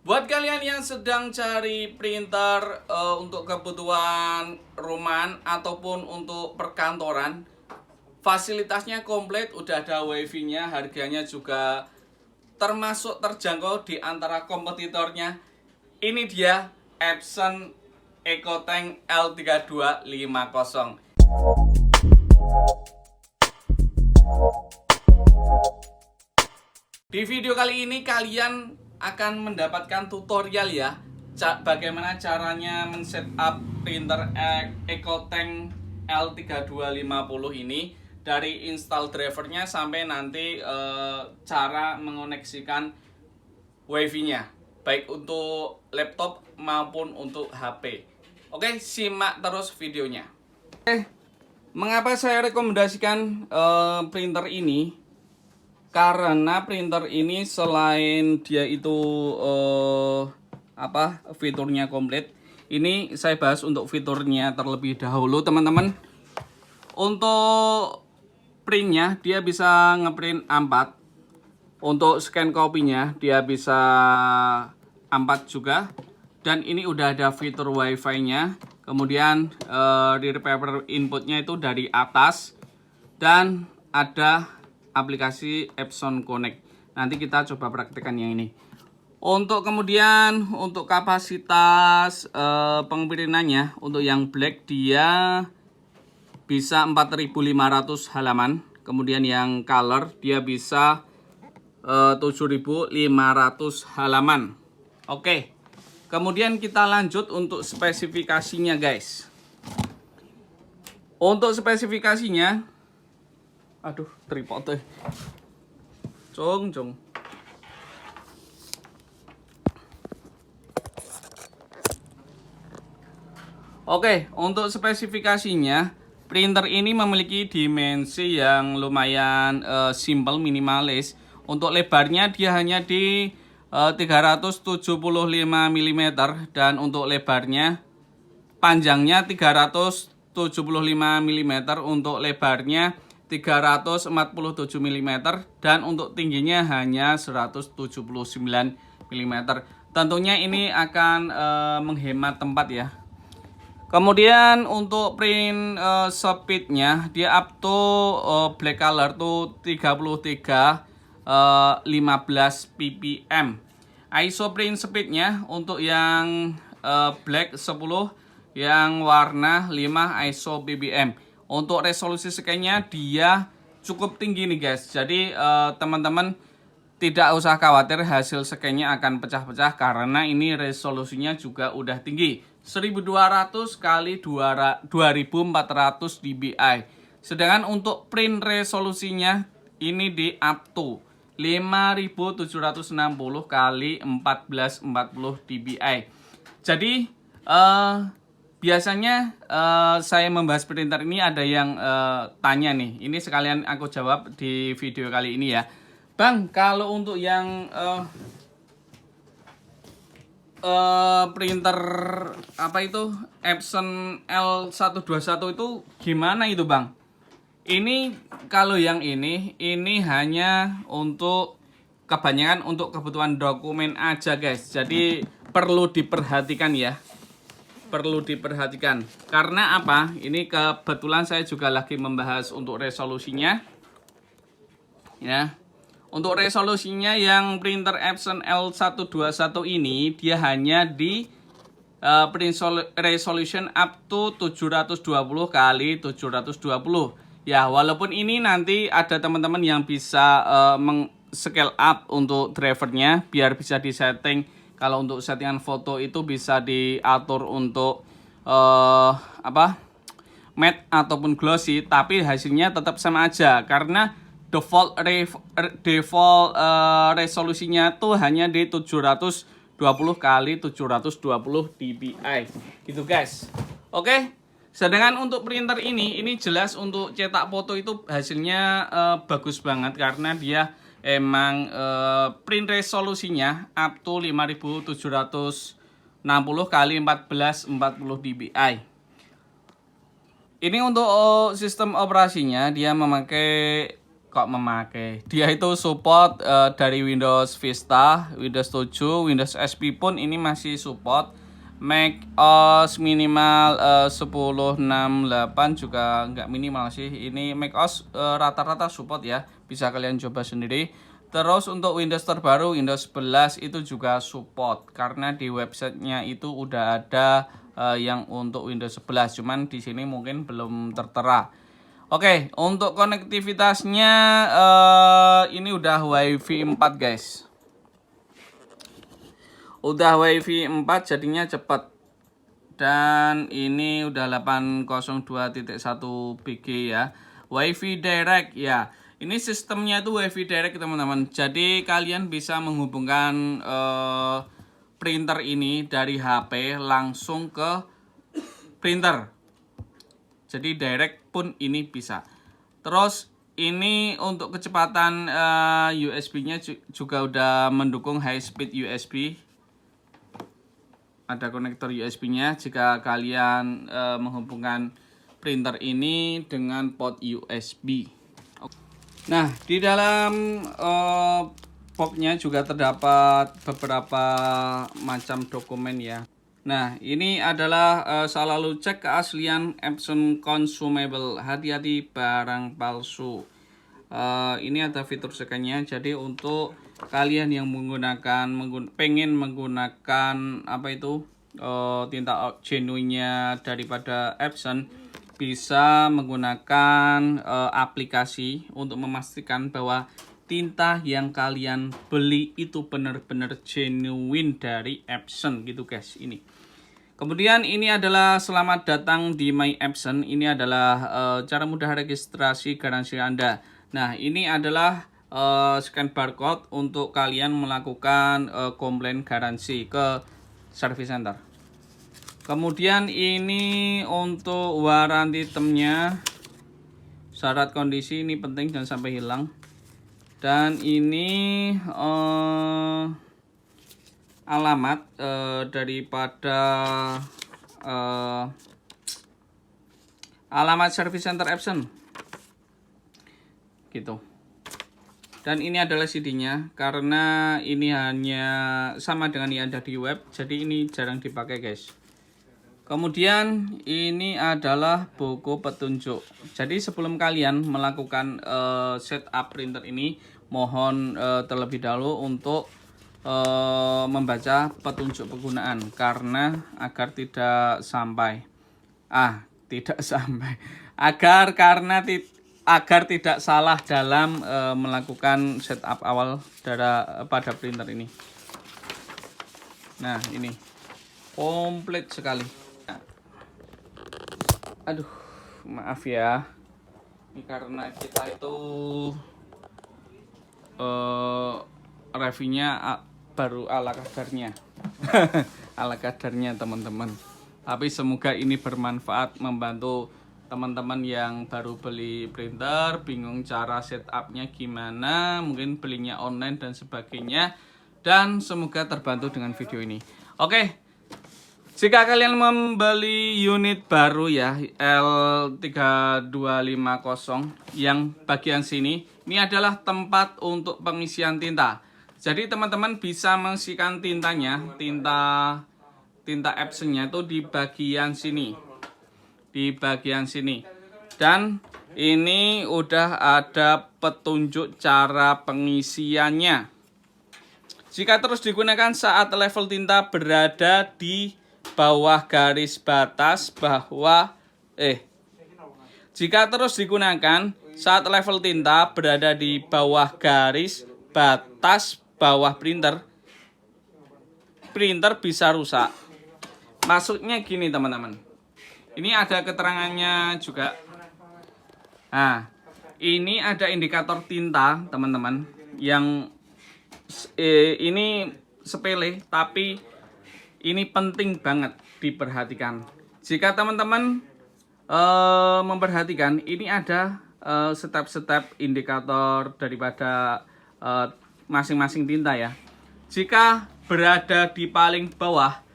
Buat kalian yang sedang cari printer untuk kebutuhan rumahan ataupun untuk perkantoran, fasilitasnya komplit, udah ada wifi-nya, harganya juga termasuk terjangkau di antara kompetitornya. Ini dia Epson EcoTank L3250. Di video kali ini kalian akan mendapatkan tutorial ya, bagaimana caranya men-setup printer EcoTank L3250 ini, dari install drivernya sampai nanti cara mengoneksikan wifi-nya, baik untuk laptop maupun untuk HP. Oke, simak terus videonya. Mengapa saya rekomendasikan printer ini? Karena printer ini selain dia itu fiturnya komplit, ini saya bahas untuk fiturnya terlebih dahulu, teman-teman. Untuk printnya dia bisa ngeprint A4. Untuk scan kopinya dia bisa A4 juga. Dan ini udah ada fitur wifi-nya. Kemudian reader paper inputnya itu dari atas. Dan ada aplikasi Epson Connect. Nanti kita coba praktekkan yang ini. Untuk kemudian untuk kapasitas pengprintannya, untuk yang black dia bisa 4500 halaman. Kemudian yang color dia bisa 7500 halaman. Oke. Kemudian kita lanjut untuk spesifikasinya, guys. Untuk spesifikasinya, aduh, tripodnya. Cung. Oke, untuk spesifikasinya, printer ini memiliki dimensi yang lumayan simple, minimalis. Untuk lebarnya dia hanya di 375 mm dan untuk lebarnya, panjangnya 375 mm, untuk lebarnya 347 mm, dan untuk tingginya hanya 179 mm. Tentunya ini akan menghemat tempat ya. Kemudian untuk print speednya dia up to black color tuh 3315 ppm. ISO print speednya untuk yang black 10, yang warna 5 ISO ppm. Untuk resolusi scan-nya dia cukup tinggi nih, guys. Jadi teman-teman tidak usah khawatir hasil scan-nya akan pecah-pecah, karena ini resolusinya juga udah tinggi, 1200 kali 2400 dpi. Sedangkan untuk print resolusinya ini di up to 5760 kali 1440 dpi. Jadi biasanya saya membahas printer ini ada yang tanya nih. Ini sekalian aku jawab di video kali ini ya. Bang, kalau untuk yang printer Epson L121 itu gimana itu, Bang? Ini kalau yang ini hanya untuk kebanyakan untuk kebutuhan dokumen aja, guys. Jadi perlu diperhatikan ya. Perlu diperhatikan. Karena apa? Ini kebetulan saya juga lagi membahas untuk resolusinya. Ya. Untuk resolusinya yang printer Epson L121 ini dia hanya di print resolution up to 720 kali 720. Ya, walaupun ini nanti ada teman-teman yang bisa scale up untuk drivernya biar bisa disetting. Kalau untuk settingan foto itu bisa diatur untuk matte ataupun glossy, tapi hasilnya tetap sama aja karena default resolusinya tuh hanya di 720 kali 720 dpi gitu, guys. Oke. Sedangkan untuk printer ini jelas untuk cetak foto itu hasilnya bagus banget karena dia emang print resolusinya up to 5760 kali 1440 dpi. Ini untuk sistem operasinya dia memakai kok memakai. Dia itu support dari Windows Vista, Windows 7, Windows XP pun ini masih support. Mac OS minimal 10.68 juga nggak minimal sih. Ini Mac OS rata-rata support ya. Bisa kalian coba sendiri. Terus untuk Windows terbaru Windows 11 itu juga support karena di websitenya itu udah ada yang untuk Windows 11. Cuman di sini mungkin belum tertera. Oke, untuk konektivitasnya ini udah WiFi 4 guys. Udah WiFi 4 jadinya cepat. Dan ini udah 802.1 BG ya. WiFi direct ya. Ini sistemnya itu WiFi direct teman-teman. Jadi kalian bisa menghubungkan printer ini dari HP langsung ke printer. Jadi direct pun ini bisa. Terus ini untuk kecepatan USB-nya juga udah mendukung high speed USB. Ada konektor USB-nya jika kalian menghubungkan printer ini dengan port USB. Nah, di dalam box-nya juga terdapat beberapa macam dokumen ya. Nah, ini adalah selalu cek keaslian Epson consumable. Hati-hati barang palsu. Ini ada fitur scan-nya. Jadi untuk kalian yang pengen menggunakan apa itu tinta genuine daripada Epson, bisa menggunakan aplikasi untuk memastikan bahwa tinta yang kalian beli itu benar-benar genuine dari Epson gitu guys. Ini kemudian ini adalah selamat datang di My Epson. Ini adalah cara mudah registrasi garansi Anda. Nah, ini adalah scan barcode untuk kalian melakukan komplain garansi ke service center. Kemudian ini untuk warranty termnya, syarat kondisi ini penting jangan sampai hilang. Dan ini alamat daripada alamat service center Epson gitu. Dan ini adalah CD-nya karena ini hanya sama dengan yang ada di web, jadi ini jarang dipakai guys. Kemudian ini adalah buku petunjuk. Jadi sebelum kalian melakukan setup printer ini, mohon terlebih dahulu untuk membaca petunjuk penggunaan karena agar tidak sampai agar tidak salah dalam melakukan setup awal pada printer ini. Nah, ini komplit sekali. Aduh, maaf ya. Ini karena kita itu reviewnya baru ala kadarnya. Ala kadarnya teman-teman. Tapi semoga ini bermanfaat membantu teman-teman yang baru beli printer, bingung cara setupnya gimana, mungkin belinya online dan sebagainya, dan semoga terbantu dengan video ini. Oke, jika kalian membeli unit baru ya L3250 yang bagian sini, ini adalah tempat untuk pengisian tinta. Jadi teman-teman bisa mengisikan tintanya, tinta Epson-nya itu di bagian sini. Dan ini udah ada petunjuk cara pengisiannya. Jika terus digunakan saat level tinta berada di bawah garis batas jika terus digunakan saat level tinta berada di bawah garis batas bawah printer bisa rusak. Maksudnya gini teman-teman. Ini ada keterangannya juga. Nah, ini ada indikator tinta, teman-teman, yang ini sepele, tapi ini penting banget diperhatikan. Jika teman-teman memperhatikan, ini ada step-step indikator daripada masing-masing tinta ya. Jika berada di paling bawah,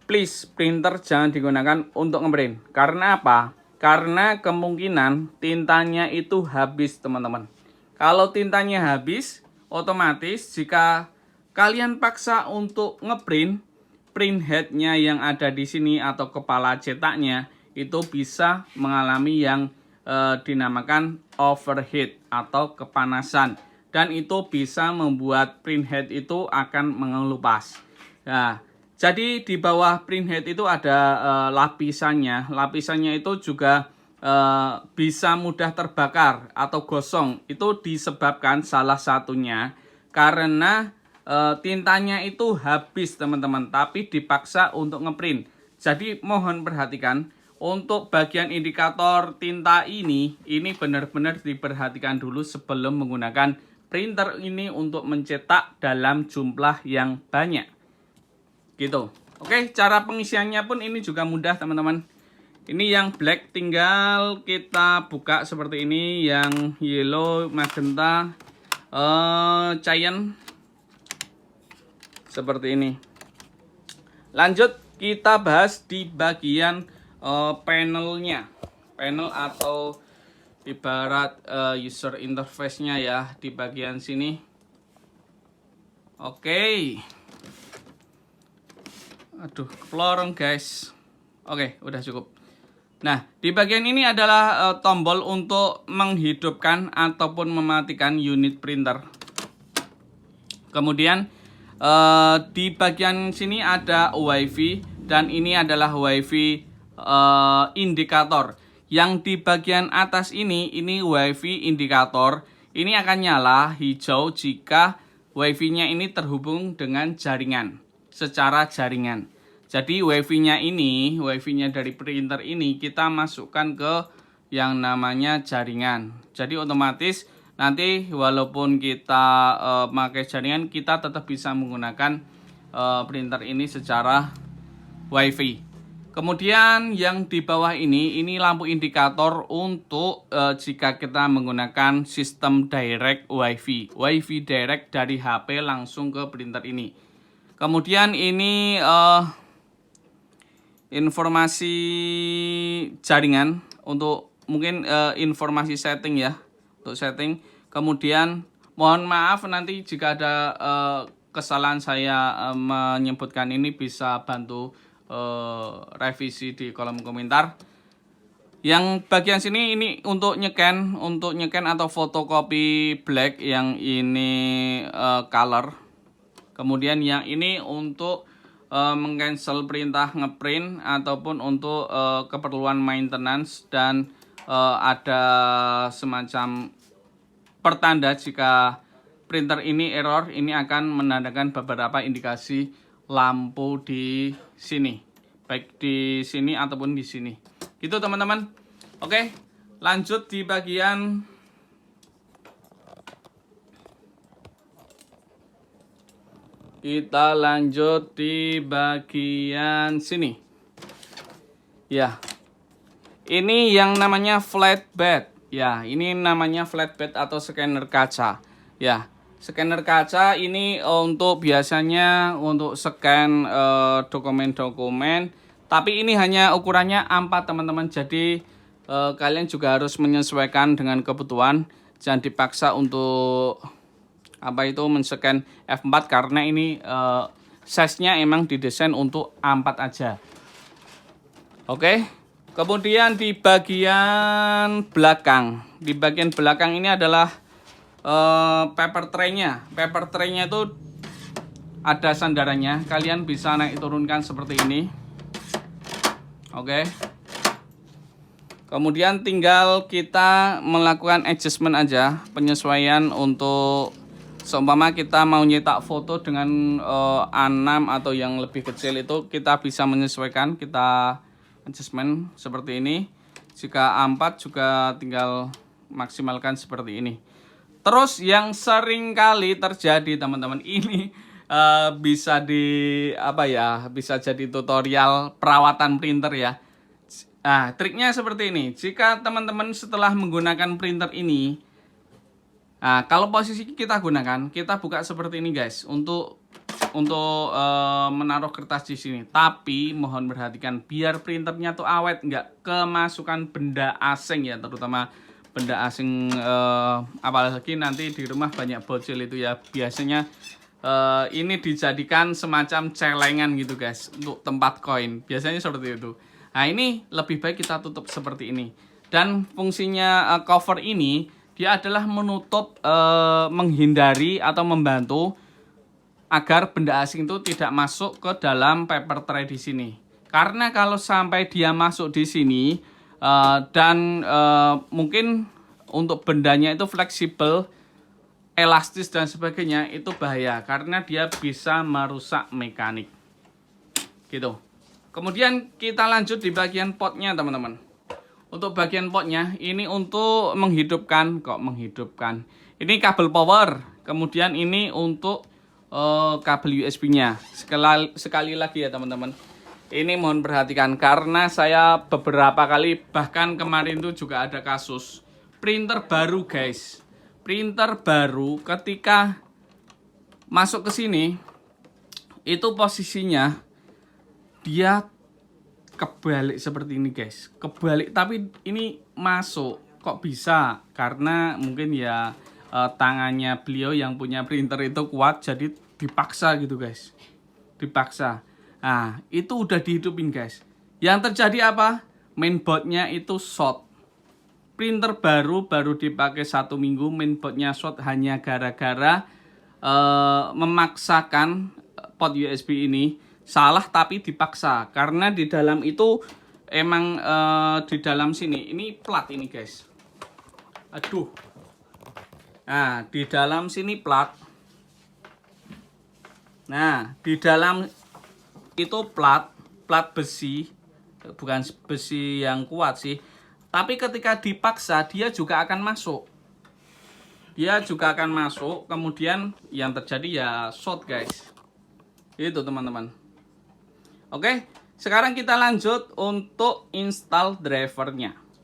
please printer jangan digunakan untuk ngeprint. Karena apa? karena kemungkinan tintanya itu habis teman-teman. Kalau tintanya habis, otomatis jika kalian paksa untuk ngeprint, print headnya yang ada di sini atau kepala cetaknya itu bisa mengalami yang dinamakan overheat atau kepanasan, dan itu bisa membuat print head itu akan mengelupas. Nah, jadi di bawah print head itu ada lapisannya. Lapisannya itu juga bisa mudah terbakar atau gosong. Itu disebabkan salah satunya karena tintanya itu habis teman-teman, tapi dipaksa untuk ngeprint. Jadi mohon perhatikan untuk bagian indikator tinta ini benar-benar diperhatikan dulu sebelum menggunakan printer ini untuk mencetak dalam jumlah yang banyak. Gitu. Oke, cara pengisiannya pun ini juga mudah teman-teman. Ini yang black tinggal kita buka seperti ini, yang yellow, magenta, cyan seperti ini. Lanjut kita bahas di bagian panelnya, panel atau ibarat user interface-nya ya, di bagian sini. Oke. Aduh, kelorong guys. Oke, udah cukup. Nah, di bagian ini adalah tombol untuk menghidupkan ataupun mematikan unit printer. Kemudian di bagian sini ada WiFi, dan ini adalah WiFi indikator. Yang di bagian atas ini WiFi indikator. Ini akan nyala hijau jika WiFi-nya ini terhubung dengan jaringan, secara jaringan. Jadi WiFi-nya dari printer ini kita masukkan ke yang namanya jaringan. Jadi otomatis nanti walaupun kita pakai jaringan, kita tetap bisa menggunakan printer ini secara WiFi. Kemudian yang di bawah ini lampu indikator untuk jika kita menggunakan sistem direct WiFi. WiFi direct dari HP langsung ke printer ini. Kemudian ini informasi jaringan untuk mungkin informasi setting ya, untuk setting. Kemudian mohon maaf nanti jika ada kesalahan saya menyebutkan ini, bisa bantu revisi di kolom komentar. Yang bagian sini ini untuk nyeken atau fotokopi black, yang ini color. Kemudian yang ini untuk meng-cancel perintah ngeprint ataupun untuk keperluan maintenance, dan ada semacam pertanda jika printer ini error. Ini akan menandakan beberapa indikasi lampu di sini, baik di sini ataupun di sini. Gitu teman-teman. Oke, lanjut di bagian kita lanjut di bagian sini. Ya. Ini yang namanya flatbed. Ya, ini namanya flatbed atau scanner kaca. Ya, scanner kaca ini untuk biasanya untuk scan dokumen-dokumen. Tapi ini hanya ukurannya A4 teman-teman. Jadi kalian juga harus menyesuaikan dengan kebutuhan. Jangan dipaksa untuk men-scan F4, karena ini size-nya emang didesain untuk A4 aja. Oke. Kemudian di bagian belakang. Di bagian belakang ini adalah paper tray-nya. Paper tray-nya itu ada sandarannya. Kalian bisa naik turunkan seperti ini. Oke. Kemudian tinggal kita melakukan adjustment aja, penyesuaian untuk seumpama kita mau nyetak foto dengan A6 atau yang lebih kecil, itu kita bisa menyesuaikan, kita adjustment seperti ini. Jika A4 juga tinggal maksimalkan seperti ini. Terus yang sering kali terjadi teman-teman, ini bisa bisa jadi tutorial perawatan printer ya. Nah, triknya seperti ini. Jika teman-teman setelah menggunakan printer ini, nah, kalau posisi kita gunakan, kita buka seperti ini guys, untuk menaruh kertas di sini. Tapi mohon perhatikan biar printernya tuh awet, nggak kemasukan benda asing ya, terutama benda asing, apalagi nanti di rumah banyak bocil itu ya. Biasanya ini dijadikan semacam celengan gitu guys, untuk tempat koin. Biasanya seperti itu. Nah ini lebih baik kita tutup seperti ini. Dan fungsinya cover ini dia adalah menutup, menghindari atau membantu agar benda asing itu tidak masuk ke dalam paper tray di sini. Karena kalau sampai dia masuk di sini dan mungkin untuk bendanya itu fleksibel, elastis dan sebagainya, itu bahaya karena dia bisa merusak mekanik. Gitu. Kemudian kita lanjut di bagian potnya teman-teman. Untuk bagian potnya ini untuk menghidupkan, ini kabel power. Kemudian ini untuk kabel USB-nya. Sekali lagi ya teman-teman. Ini mohon perhatikan karena saya beberapa kali, bahkan kemarin itu juga ada kasus printer baru guys. Printer baru ketika masuk ke sini itu posisinya dia kebalik seperti ini guys. Kebalik tapi ini masuk. Kok bisa? Karena mungkin ya tangannya beliau yang punya printer itu kuat, jadi dipaksa gitu guys, dipaksa. Nah itu udah dihidupin guys. Yang terjadi apa? Mainboardnya itu short. Printer baru dipakai 1 minggu, mainboardnya short hanya gara-gara memaksakan port USB ini salah, tapi dipaksa karena di dalam itu emang di dalam sini ini plat ini guys. Aduh. Nah, di dalam sini plat. Nah, di dalam itu plat besi, bukan besi yang kuat sih. Tapi ketika dipaksa dia juga akan masuk. Dia juga akan masuk, kemudian yang terjadi ya short guys. Itu teman-teman. Oke, sekarang kita lanjut untuk install drivernya.